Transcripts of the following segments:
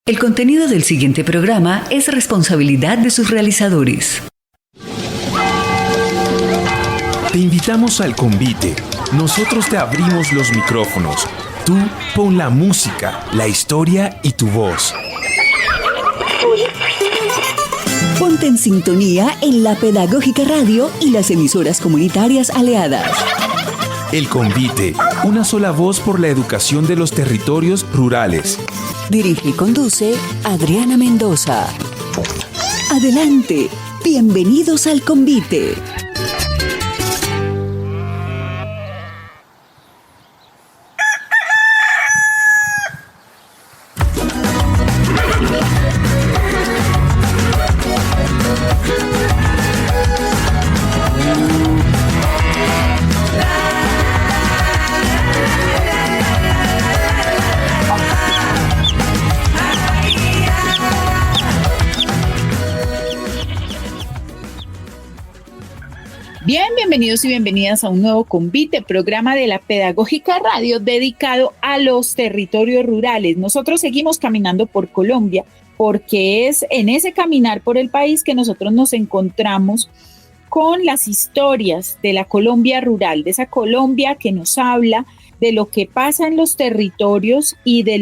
El contenido del siguiente programa es responsabilidad de sus realizadores. Te invitamos al convite. Nosotros te abrimos los micrófonos. Tú pon la música, la historia y tu voz. Ponte en sintonía en la Pedagógica Radio y las emisoras comunitarias aliadas. El convite, una sola voz por la educación de los territorios rurales. Dirige y conduce Adriana Mendoza. Adelante, bienvenidos al convite. Bienvenidos y bienvenidas a un nuevo convite, programa de la Pedagógica Radio dedicado a los territorios rurales. Nosotros seguimos caminando por Colombia porque es en ese caminar por el país que nosotros nos encontramos con las historias de la Colombia rural, de esa Colombia que nos habla de lo que pasa en los territorios y de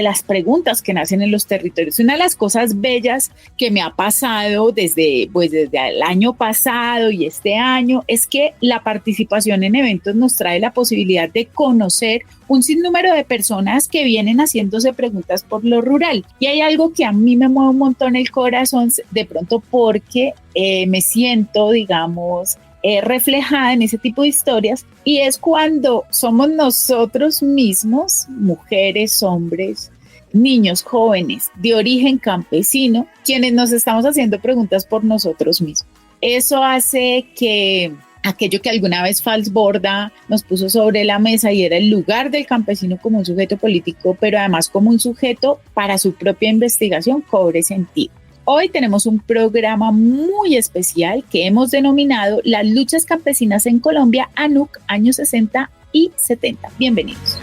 las preguntas que nacen en los territorios. Una de las cosas bellas que me ha pasado desde el año pasado y este año es que la participación en eventos nos trae la posibilidad de conocer un sinnúmero de personas que vienen haciéndose preguntas por lo rural. Y hay algo que a mí me mueve un montón el corazón, de pronto porque me siento, digamos, reflejada en ese tipo de historias, y es cuando somos nosotros mismos, mujeres, hombres, niños, jóvenes de origen campesino, quienes nos estamos haciendo preguntas por nosotros mismos. Eso hace que aquello que alguna vez Falsborda nos puso sobre la mesa, y era el lugar del campesino como un sujeto político, pero además como un sujeto para su propia investigación, cobre sentido. Hoy tenemos un programa muy especial que hemos denominado Las luchas campesinas en Colombia, ANUC, años 60 y 70. Bienvenidos.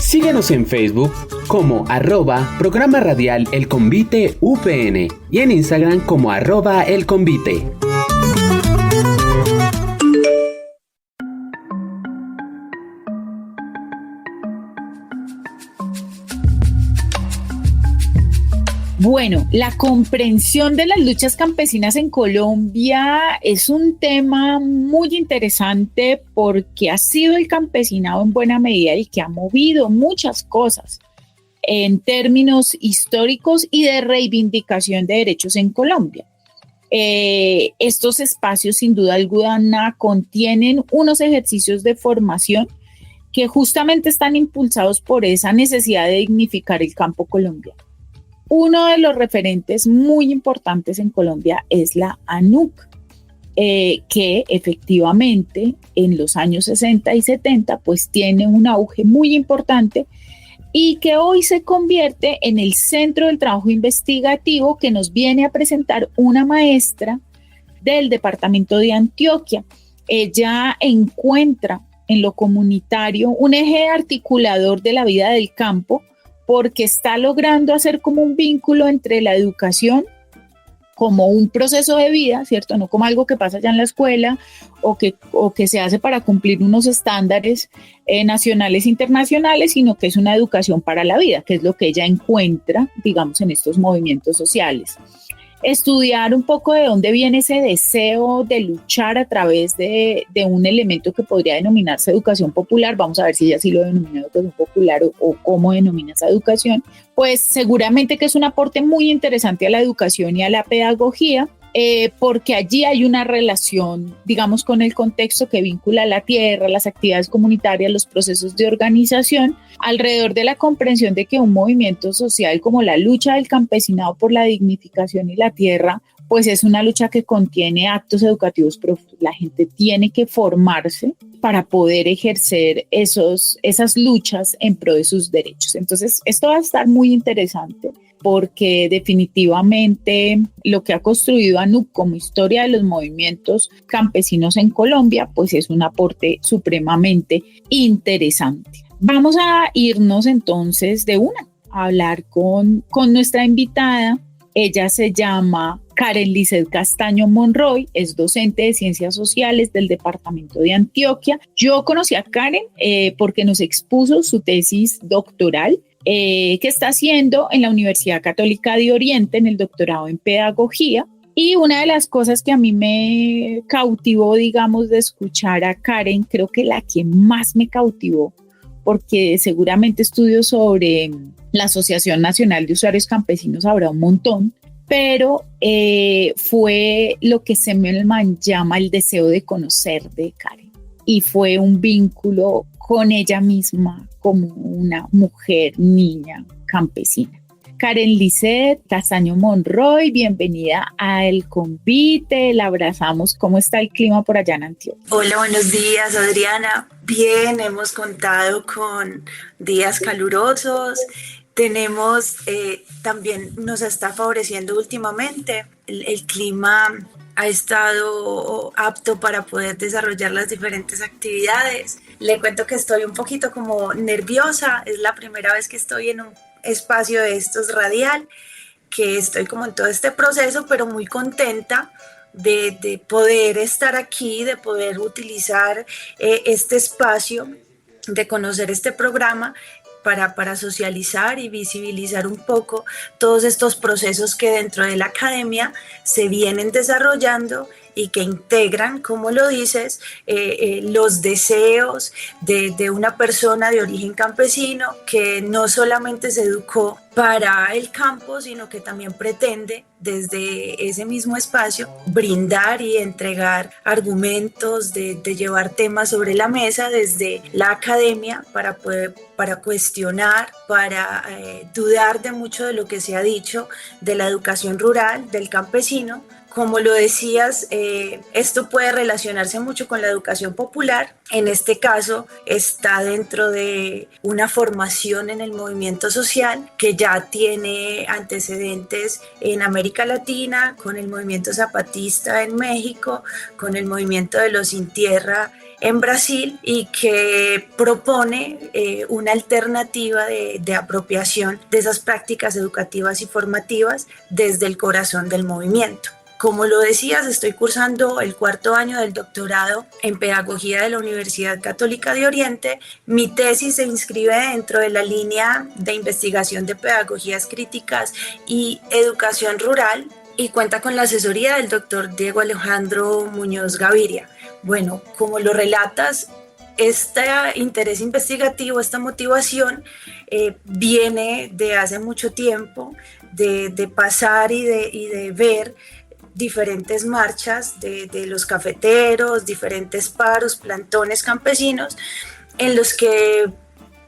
Síguenos en Facebook como @programa radial El Convite UPN y en Instagram como @El Convite. Bueno, la comprensión de las luchas campesinas en Colombia es un tema muy interesante porque ha sido el campesinado en buena medida el que ha movido muchas cosas en términos históricos y de reivindicación de derechos en Colombia. Estos espacios, sin duda alguna, contienen unos ejercicios de formación que justamente están impulsados por esa necesidad de dignificar el campo colombiano. Uno de los referentes muy importantes en Colombia es la ANUC, que efectivamente en los años 60 y 70 pues tiene un auge muy importante y que hoy se convierte en el centro del trabajo investigativo que nos viene a presentar una maestra del departamento de Antioquia. Ella encuentra en lo comunitario un eje articulador de la vida del campo, porque está logrando hacer como un vínculo entre la educación como un proceso de vida, ¿cierto? No como algo que pasa ya en la escuela o que se hace para cumplir unos estándares nacionales e internacionales, sino que es una educación para la vida, que es lo que ella encuentra, digamos, en estos movimientos sociales. Estudiar un poco de dónde viene ese deseo de luchar a través de un elemento que podría denominarse educación popular. Vamos a ver si ella sí lo denomina educación popular o cómo denomina esa educación. Pues seguramente que es un aporte muy interesante a la educación y a la pedagogía, porque allí hay una relación, digamos, con el contexto que vincula la tierra, las actividades comunitarias, los procesos de organización, alrededor de la comprensión de que un movimiento social como la lucha del campesinado por la dignificación y la tierra, pues es una lucha que contiene actos educativos profundos. La gente tiene que formarse para poder ejercer esas luchas en pro de sus derechos. Entonces, esto va a estar muy interesante. porque definitivamente lo que ha construido ANUC como historia de los movimientos campesinos en Colombia, pues es un aporte supremamente interesante. Vamos a irnos entonces de una a hablar con nuestra invitada. Ella se llama Karen Lizeth Castaño Monroy, es docente de Ciencias Sociales del Departamento de Antioquia. Yo conocí a Karen porque nos expuso su tesis doctoral que está haciendo en la Universidad Católica de Oriente en el doctorado en Pedagogía. Y una de las cosas que a mí me cautivó, digamos, de escuchar a Karen, creo que la que más me cautivó, porque seguramente estudios sobre la Asociación Nacional de Usuarios Campesinos habrá un montón, pero fue lo que Semmelman llama el deseo de conocer de Karen. Y fue un vínculo con ella misma como una mujer, niña, campesina. Karen Lizeth Castaño Monroy, bienvenida a El Convite, la abrazamos. ¿Cómo está el clima por allá en Antioquia? Hola, buenos días, Adriana. Bien, hemos contado con días calurosos. Tenemos, también nos está favoreciendo últimamente. El clima ha estado apto para poder desarrollar las diferentes actividades. Le cuento que estoy un poquito como nerviosa. Es la primera vez que estoy en un espacio de estos radial, que estoy como en todo este proceso, pero muy contenta de poder estar aquí, de poder utilizar este espacio, de conocer este programa para socializar y visibilizar un poco todos estos procesos que dentro de la academia se vienen desarrollando y que integran, como lo dices, los deseos de una persona de origen campesino que no solamente se educó para el campo, sino que también pretende desde ese mismo espacio brindar y entregar argumentos, de llevar temas sobre la mesa desde la academia para cuestionar, para dudar de mucho de lo que se ha dicho de la educación rural, del campesino. Como lo decías, esto puede relacionarse mucho con la educación popular. En este caso, está dentro de una formación en el movimiento social que ya tiene antecedentes en América Latina, con el movimiento zapatista en México, con el movimiento de los Sin Tierra en Brasil, y que propone una alternativa de apropiación de esas prácticas educativas y formativas desde el corazón del movimiento. Como lo decías, estoy cursando el 4º año del doctorado en Pedagogía de la Universidad Católica de Oriente. Mi tesis se inscribe dentro de la línea de investigación de pedagogías críticas y educación rural y cuenta con la asesoría del doctor Diego Alejandro Muñoz Gaviria. Bueno, como lo relatas, este interés investigativo, esta motivación viene de hace mucho tiempo, de pasar y de ver diferentes marchas de los cafeteros, diferentes paros, plantones campesinos, en los que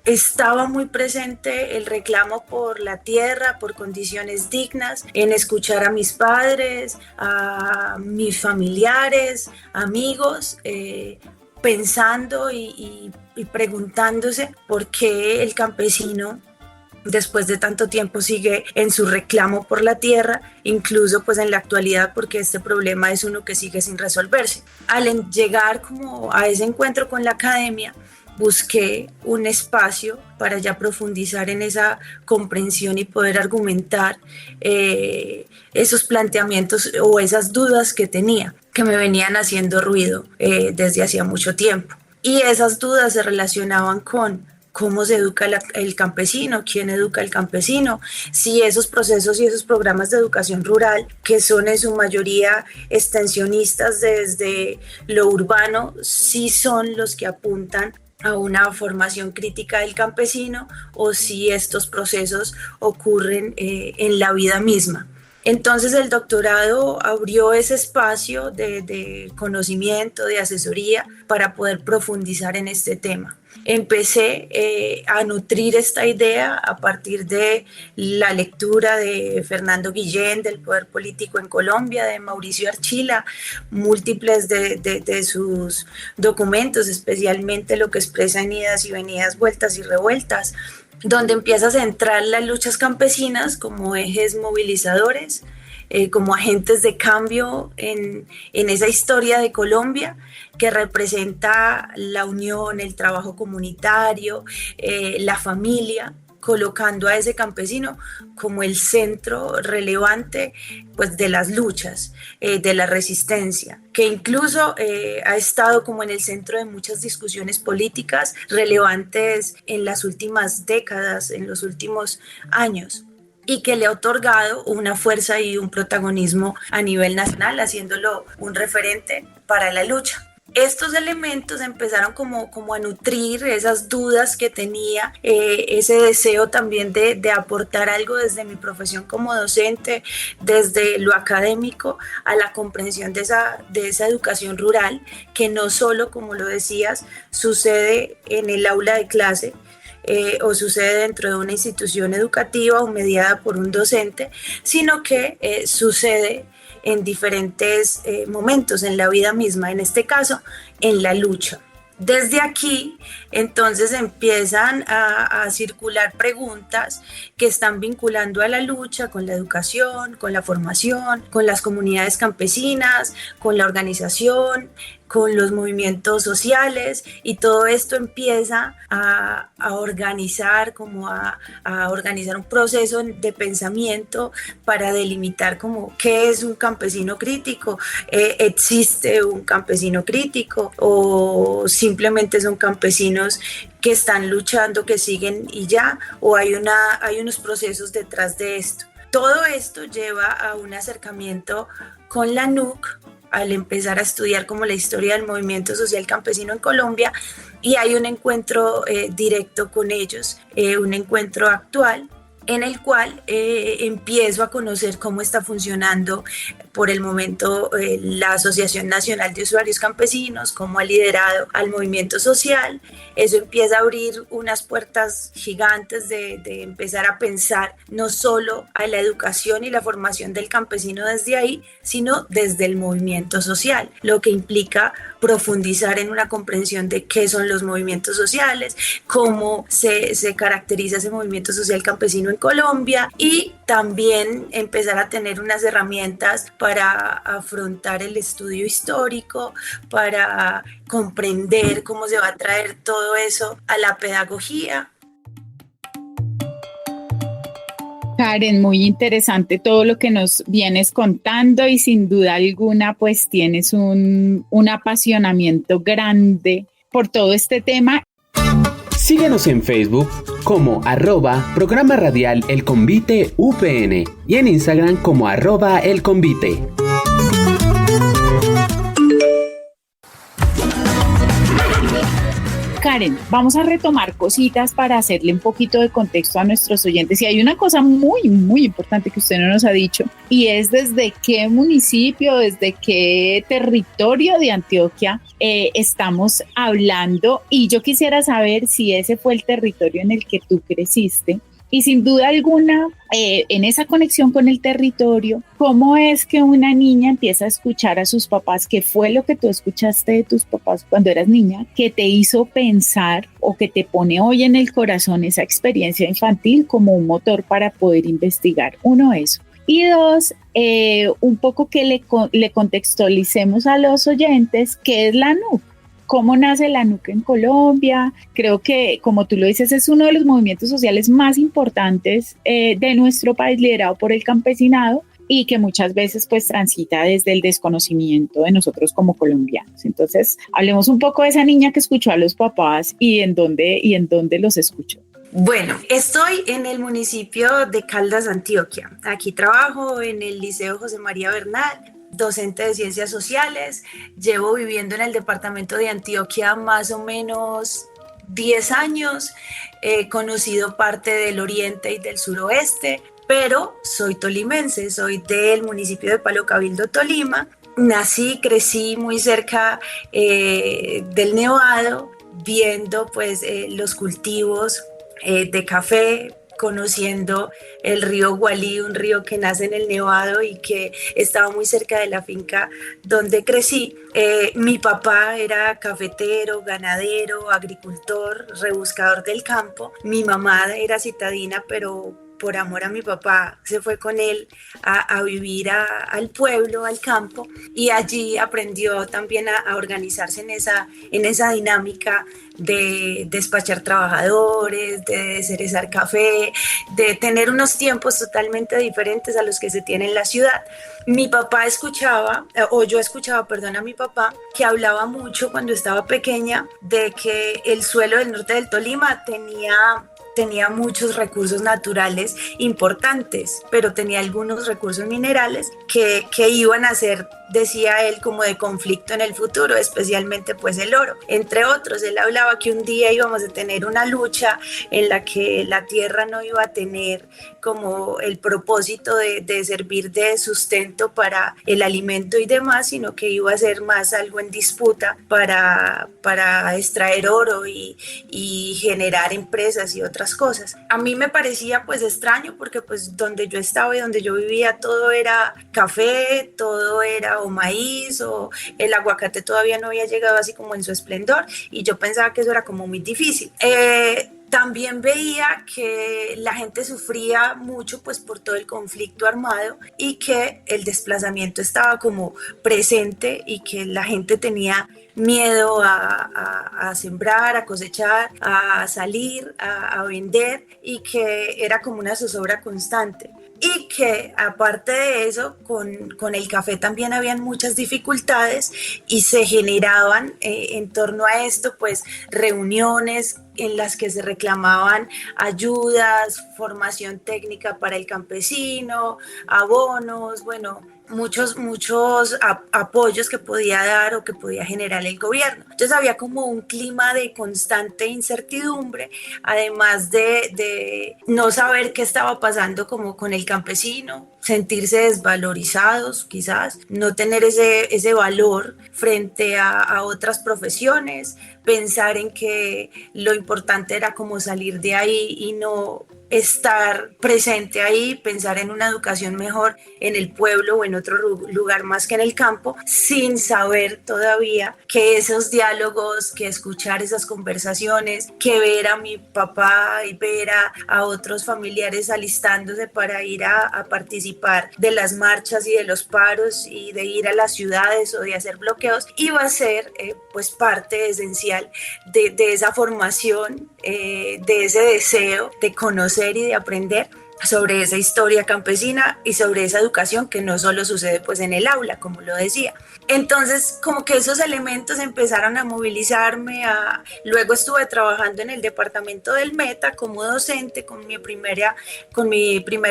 estaba muy presente el reclamo por la tierra, por condiciones dignas, en escuchar a mis padres, a mis familiares, amigos, pensando y preguntándose por qué el campesino después de tanto tiempo sigue en su reclamo por la tierra, incluso pues en la actualidad, porque este problema es uno que sigue sin resolverse. Al llegar como a ese encuentro con la academia, busqué un espacio para ya profundizar en esa comprensión y poder argumentar esos planteamientos o esas dudas que tenía, que me venían haciendo ruido desde hacía mucho tiempo. Y esas dudas se relacionaban con cómo se educa el campesino, quién educa al campesino, si esos procesos y esos programas de educación rural, que son en su mayoría extensionistas desde lo urbano, sí son los que apuntan a una formación crítica del campesino, o si estos procesos ocurren en la vida misma. Entonces el doctorado abrió ese espacio de conocimiento, de asesoría, para poder profundizar en este tema. Empecé a nutrir esta idea a partir de la lectura de Fernando Guillén, del Poder Político en Colombia, de Mauricio Archila, múltiples de sus documentos, especialmente lo que expresa en Idas y Venidas, Vueltas y Revueltas, donde empieza a centrar las luchas campesinas como ejes movilizadores, como agentes de cambio en esa historia de Colombia que representa la unión, el trabajo comunitario, la familia, colocando a ese campesino como el centro relevante pues, de las luchas, de la resistencia, que incluso ha estado como en el centro de muchas discusiones políticas relevantes en las últimas décadas, en los últimos años, y que le ha otorgado una fuerza y un protagonismo a nivel nacional, haciéndolo un referente para la lucha. Estos elementos empezaron como a nutrir esas dudas que tenía, ese deseo también de aportar algo desde mi profesión como docente, desde lo académico, a la comprensión de esa educación rural, que no solo, como lo decías, sucede en el aula de clase, o sucede dentro de una institución educativa o mediada por un docente, sino que sucede en diferentes momentos en la vida misma, en este caso, en la lucha. Desde aquí, entonces empiezan a circular preguntas que están vinculando a la lucha con la educación, con la formación, con las comunidades campesinas, con la organización, con los movimientos sociales, y todo esto empieza a organizar, a organizar un proceso de pensamiento para delimitar como qué es un campesino crítico, existe un campesino crítico o simplemente son campesinos que están luchando, que siguen y ya, o hay unos procesos detrás de esto. Todo esto lleva a un acercamiento con la NUC al empezar a estudiar como la historia del movimiento social campesino en Colombia, y hay un encuentro directo con ellos, un encuentro actual en el cual empiezo a conocer cómo está funcionando por el momento la Asociación Nacional de Usuarios Campesinos, cómo ha liderado al movimiento social. Eso empieza a abrir unas puertas gigantes de empezar a pensar no solo a la educación y la formación del campesino desde ahí, sino desde el movimiento social, lo que implica profundizar en una comprensión de qué son los movimientos sociales, cómo se caracteriza ese movimiento social campesino en Colombia, y también empezar a tener unas herramientas para afrontar el estudio histórico, para comprender cómo se va a traer todo eso a la pedagogía. Karen, muy interesante todo lo que nos vienes contando, y sin duda alguna pues tienes un apasionamiento grande por todo este tema. Síguenos en Facebook como @Programa Radial El Convite UPN y en Instagram como @El Convite. Karen, vamos a retomar cositas para hacerle un poquito de contexto a nuestros oyentes. Y hay una cosa muy, muy importante que usted no nos ha dicho, y es desde qué municipio, desde qué territorio de Antioquia estamos hablando. Y yo quisiera saber si ese fue el territorio en el que tú creciste. Y sin duda alguna, en esa conexión con el territorio, ¿cómo es que una niña empieza a escuchar a sus papás? ¿Qué fue lo que tú escuchaste de tus papás cuando eras niña que te hizo pensar o que te pone hoy en el corazón esa experiencia infantil como un motor para poder investigar? Uno, eso. Y dos, un poco que le contextualicemos a los oyentes qué es la NUC. ¿Cómo nace la NUC en Colombia? Creo que, como tú lo dices, es uno de los movimientos sociales más importantes de nuestro país, liderado por el campesinado, y que muchas veces pues transita desde el desconocimiento de nosotros como colombianos. Entonces, hablemos un poco de esa niña que escuchó a los papás y en dónde los escuchó. Bueno, estoy en el municipio de Caldas, Antioquia. Aquí trabajo en el Liceo José María Bernal, docente de Ciencias Sociales. Llevo viviendo en el departamento de Antioquia más o menos 10 años. He conocido parte del oriente y del suroeste, pero soy tolimense, soy del municipio de Palo Cabildo, Tolima. Nací, crecí muy cerca del Nevado, viendo pues los cultivos de café conociendo el río Gualí, un río que nace en el Nevado y que estaba muy cerca de la finca donde crecí. Mi papá era cafetero, ganadero, agricultor, rebuscador del campo. Mi mamá era citadina, pero por amor a mi papá se fue con él a vivir al pueblo, al campo, y allí aprendió también a organizarse en esa dinámica de despachar trabajadores, de cerezar café, de tener unos tiempos totalmente diferentes a los que se tienen en la ciudad. Mi papá escuchaba, o yo escuchaba, perdón, a mi papá, que hablaba mucho cuando estaba pequeña de que el suelo del norte del Tolima tenía muchos recursos naturales importantes, pero tenía algunos recursos minerales que iban a ser, decía él, como de conflicto en el futuro, especialmente pues el oro. Entre otros, él hablaba que un día íbamos a tener una lucha en la que la tierra no iba a tener como el propósito de servir de sustento para el alimento y demás, sino que iba a ser más algo en disputa para extraer oro y generar empresas y otras cosas. A mí me parecía pues extraño porque pues donde yo estaba y donde yo vivía todo era café, todo era o maíz, o el aguacate todavía no había llegado así como en su esplendor, y yo pensaba que eso era como muy difícil. También veía que la gente sufría mucho pues por todo el conflicto armado y que el desplazamiento estaba como presente y que la gente tenía miedo a sembrar, a cosechar, a salir, a vender, y que era como una zozobra constante. Y que aparte de eso, con el café también habían muchas dificultades y se generaban en torno a esto pues reuniones en las que se reclamaban ayudas, formación técnica para el campesino, abonos, bueno, muchos apoyos que podía dar o que podía generar el gobierno. Entonces había como un clima de constante incertidumbre, además de no saber qué estaba pasando como con el campesino, sentirse desvalorizados quizás, no tener ese valor frente a otras profesiones, pensar en que lo importante era como salir de ahí y no estar presente ahí, pensar en una educación mejor en el pueblo o en otro lugar más que en el campo, sin saber todavía que esos diálogos, que escuchar esas conversaciones, que ver a mi papá y ver a otros familiares alistándose para ir a participar de las marchas y de los paros y de ir a las ciudades o de hacer bloqueos, iba a ser pues parte esencial de esa formación, de ese deseo de conocer y de aprender sobre esa historia campesina y sobre esa educación que no solo sucede pues en el aula, como lo decía. Entonces como que esos elementos empezaron a movilizarme. Luego estuve trabajando en el departamento del Meta como docente con mi primera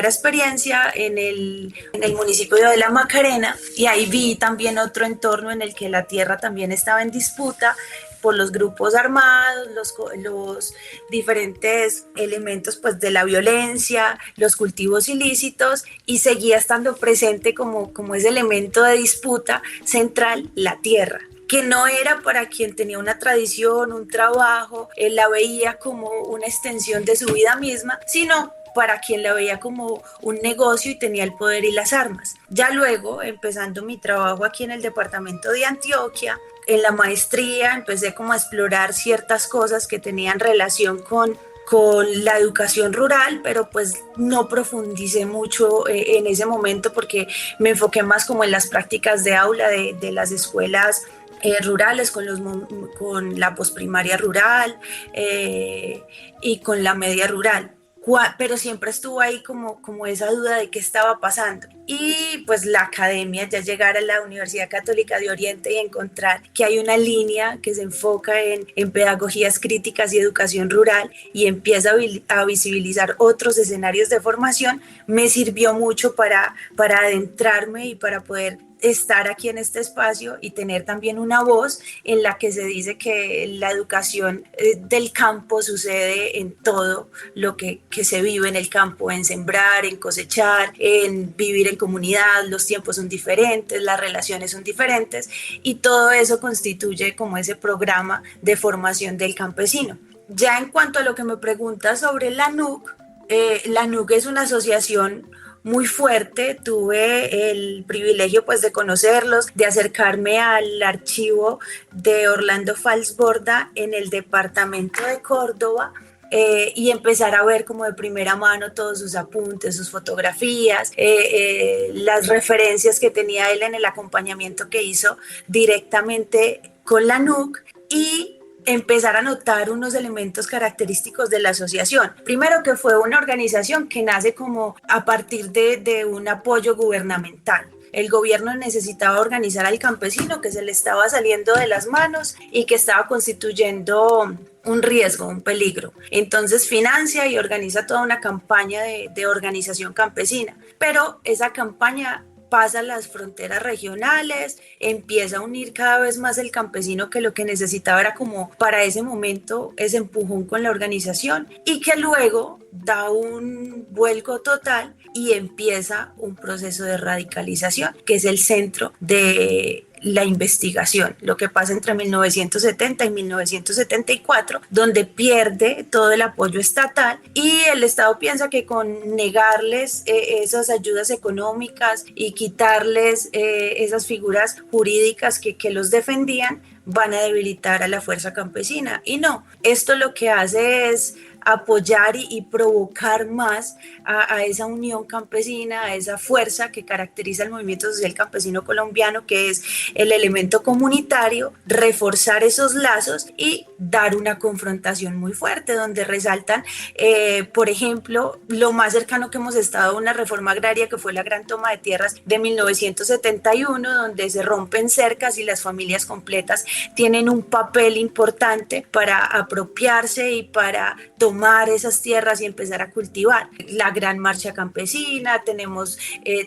experiencia en el municipio de La Macarena, y ahí vi también otro entorno en el que la tierra también estaba en disputa por los grupos armados, los diferentes elementos pues, de la violencia, los cultivos ilícitos, y seguía estando presente como ese elemento de disputa central, la tierra, que no era para quien tenía una tradición, un trabajo, él la veía como una extensión de su vida misma, sino para quien la veía como un negocio y tenía el poder y las armas. Ya luego, empezando mi trabajo aquí en el departamento de Antioquia, en la maestría empecé como a explorar ciertas cosas que tenían relación con la educación rural, pero pues no profundicé mucho en ese momento porque me enfoqué más como en las prácticas de aula de las escuelas rurales, con la posprimaria rural y con la media rural. Pero siempre estuvo ahí como esa duda de qué estaba pasando. Y pues la academia, ya llegar a la Universidad Católica de Oriente y encontrar que hay una línea que se enfoca en pedagogías críticas y educación rural y empieza a visibilizar otros escenarios de formación, me sirvió mucho para adentrarme y para poder estar aquí en este espacio y tener también una voz en la que se dice que la educación del campo sucede en todo lo que se vive en el campo, en sembrar, en cosechar, en vivir en comunidad. Los tiempos son diferentes, las relaciones son diferentes, y todo eso constituye como ese programa de formación del campesino. Ya en cuanto a lo que me preguntas sobre la NUC, La NUC es una asociación muy fuerte. Tuve el privilegio pues de conocerlos, de acercarme al archivo de Orlando Falsborda en el departamento de Córdoba, y empezar a ver como de primera mano todos sus apuntes, sus fotografías, las referencias que tenía él en el acompañamiento que hizo directamente con la NUC, y empezar a notar unos elementos característicos de la asociación. Primero, que fue una organización que nace como a partir de un apoyo gubernamental. El gobierno necesitaba organizar al campesino que se le estaba saliendo de las manos y que estaba constituyendo un riesgo, un peligro. Entonces financia y organiza toda una campaña de organización campesina. Pero esa campaña pasa las fronteras regionales, empieza a unir cada vez más el campesino, que lo que necesitaba era como para ese momento ese empujón con la organización, y que luego da un vuelco total y empieza un proceso de radicalización, que es el centro de la investigación, lo que pasa entre 1970 y 1974, donde pierde todo el apoyo estatal y el Estado piensa que con negarles esas ayudas económicas y quitarles esas figuras jurídicas que los defendían, van a debilitar a la fuerza campesina. Y no, esto lo que hace es apoyar y provocar más a esa unión campesina, a esa fuerza que caracteriza el movimiento social campesino colombiano, que es el elemento comunitario, reforzar esos lazos y dar una confrontación muy fuerte, donde resaltan, por ejemplo, lo más cercano que hemos estado a una reforma agraria, que fue la gran toma de tierras de 1971, donde se rompen cercas y las familias completas tienen un papel importante para apropiarse y para tomar esas tierras y empezar a cultivar. La gran marcha campesina, tenemos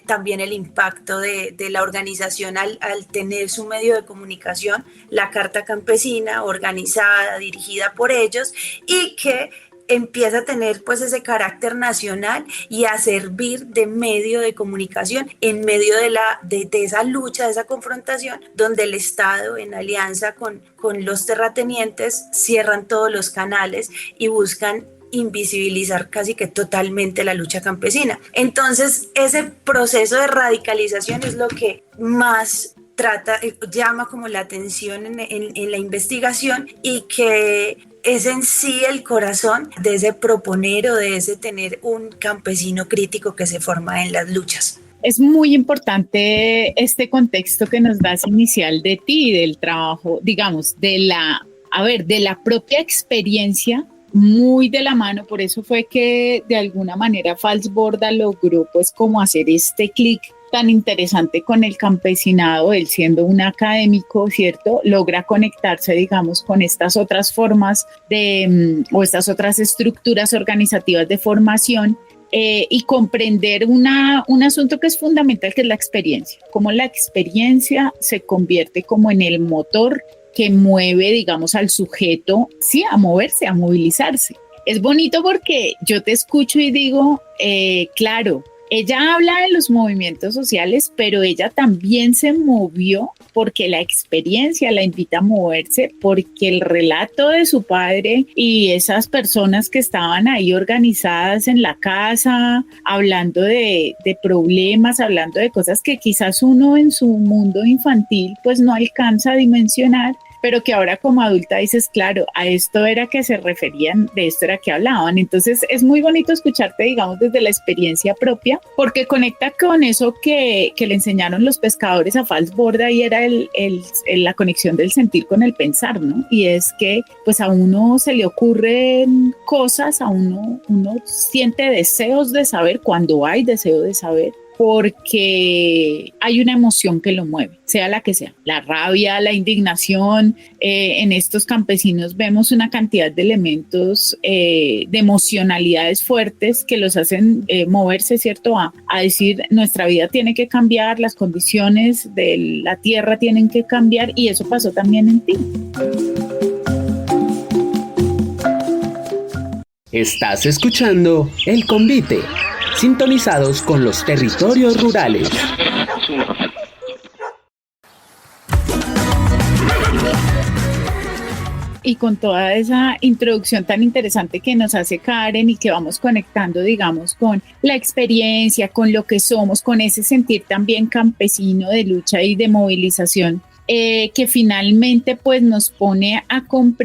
también el impacto de la organización al tener su medio de comunicación, la Carta Campesina, organizada, dirigida por ellos, y que empieza a tener pues ese carácter nacional y a servir de medio de comunicación en medio de esa lucha, de esa confrontación, donde el Estado, en alianza con los terratenientes, cierran todos los canales y buscan invisibilizar casi que totalmente la lucha campesina. Entonces, ese proceso de radicalización es lo que más llama como la atención en la investigación, y que es en sí el corazón de ese proponer o de ese tener un campesino crítico que se forma en las luchas. Es muy importante este contexto que nos das inicial de ti, del trabajo, digamos, de la propia experiencia, muy de la mano. Por eso fue que de alguna manera Falsborda logró pues como hacer este clic tan interesante con el campesinado. Él, siendo un académico, ¿cierto?, logra conectarse, digamos, con estas otras formas o estas otras estructuras organizativas de formación, y comprender un asunto que es fundamental, que es la experiencia, cómo la experiencia se convierte como en el motor que mueve, digamos, al sujeto, sí, a moverse, a movilizarse. Es bonito porque yo te escucho y digo, claro, ella habla de los movimientos sociales, pero ella también se movió porque la experiencia la invita a moverse, porque el relato de su padre y esas personas que estaban ahí organizadas en la casa, hablando de problemas, hablando de cosas que quizás uno en su mundo infantil pues no alcanza a dimensionar, pero que ahora como adulta dices, claro, a esto era que se referían, de esto era que hablaban. Entonces es muy bonito escucharte, digamos, desde la experiencia propia, porque conecta con eso que le enseñaron los pescadores a Falsborda, y era la conexión del sentir con el pensar, ¿no? Y es que pues a uno se le ocurren cosas, a uno siente deseos de saber cuando hay deseo de saber, porque hay una emoción que lo mueve, sea la que sea, la rabia, la indignación. En estos campesinos vemos una cantidad de elementos, de emocionalidades fuertes que los hacen moverse, ¿cierto?, a decir, nuestra vida tiene que cambiar, las condiciones de la tierra tienen que cambiar, y eso pasó también en ti. Estás escuchando El Convite, sintonizados con los territorios rurales. y con toda esa introducción tan interesante que nos hace Karen y que vamos conectando, digamos, con la experiencia, con lo que somos, con ese sentir también campesino de lucha y de movilización, que finalmente pues nos pone a comprender